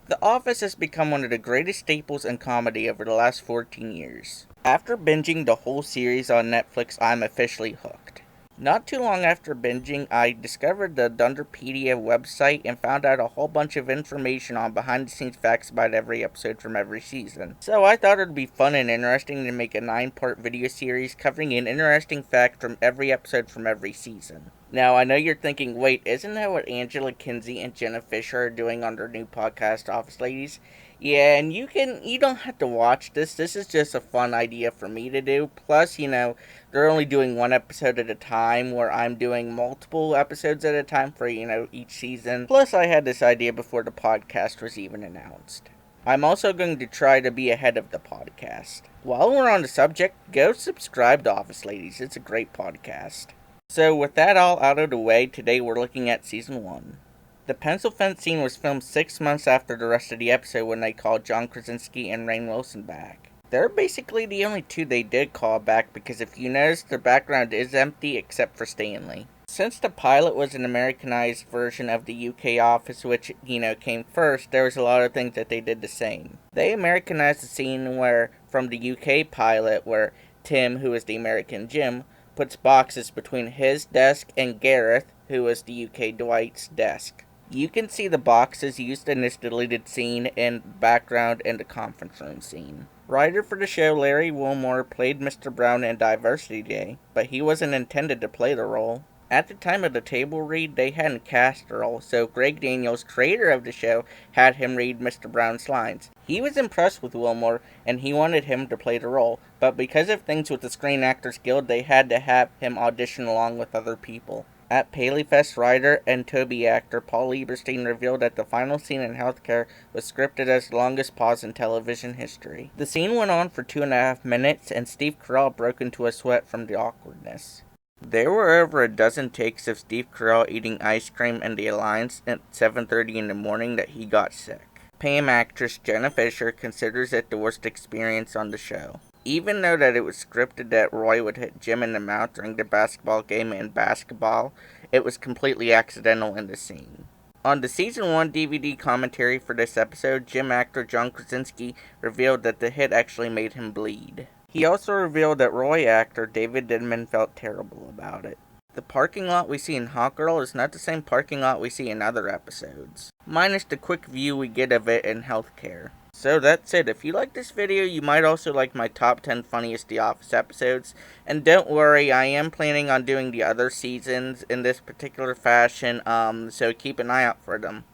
The Office has become one of the greatest staples in comedy over the last 14 years. After binging the whole series on Netflix, I'm officially hooked. Not too long after binging, I discovered the Dunderpedia website and found out a whole bunch of information on behind the scenes facts about every episode from every season. So I thought it would be fun and interesting to make a 9-part video series covering an interesting fact from every episode from every season. Now, I know you're thinking, wait, isn't that what Angela Kinsey and Jenna Fisher are doing on their new podcast, Office Ladies? Yeah, and you don't have to watch this. This is just a fun idea for me to do. Plus, they're only doing one episode at a time, where I'm doing multiple episodes at a time for, each season. Plus, I had this idea before the podcast was even announced. I'm also going to try to be ahead of the podcast. While we're on the subject, go subscribe to Office Ladies. It's a great podcast. So with that all out of the way, today we're looking at Season 1. The pencil fence scene was filmed 6 months after the rest of the episode when they called John Krasinski and Rainn Wilson back. They're basically the only two they did call back because if you notice, their background is empty except for Stanley. Since the pilot was an Americanized version of the UK Office, which, came first, there was a lot of things that they did the same. They Americanized the scene from the UK pilot, where Tim, who is the American Jim, puts boxes between his desk and Gareth, who is the UK Dwight's desk. You can see the boxes used in this deleted scene in the background in the conference room scene. Writer for the show Larry Wilmore played Mr. Brown in Diversity Day, but he wasn't intended to play the role. At the time of the table read, they hadn't cast the role, so Greg Daniels, creator of the show, had him read Mr. Brown's lines. He was impressed with Wilmore, and he wanted him to play the role, but because of things with the Screen Actors Guild, they had to have him audition along with other people. At Paleyfest, writer and Toby actor Paul Lieberstein revealed that the final scene in healthcare was scripted as the longest pause in television history. The scene went on for 2.5 minutes, and Steve Carell broke into a sweat from the awkwardness. There were over a dozen takes of Steve Carell eating ice cream in the Alliance at 7:30 in the morning that he got sick. Pam actress Jenna Fisher considers it the worst experience on the show. Even though that it was scripted that Roy would hit Jim in the mouth during the basketball game in Basketball, it was completely accidental in the scene. On the Season 1 DVD commentary for this episode, Jim actor John Krasinski revealed that the hit actually made him bleed. He also revealed that Roy actor David Denman felt terrible about it. The parking lot we see in Hot Girl is not the same parking lot we see in other episodes, minus the quick view we get of it in healthcare. So that's it. If you like this video, you might also like my top 10 funniest The Office episodes. And don't worry, I am planning on doing the other seasons in this particular fashion, so keep an eye out for them.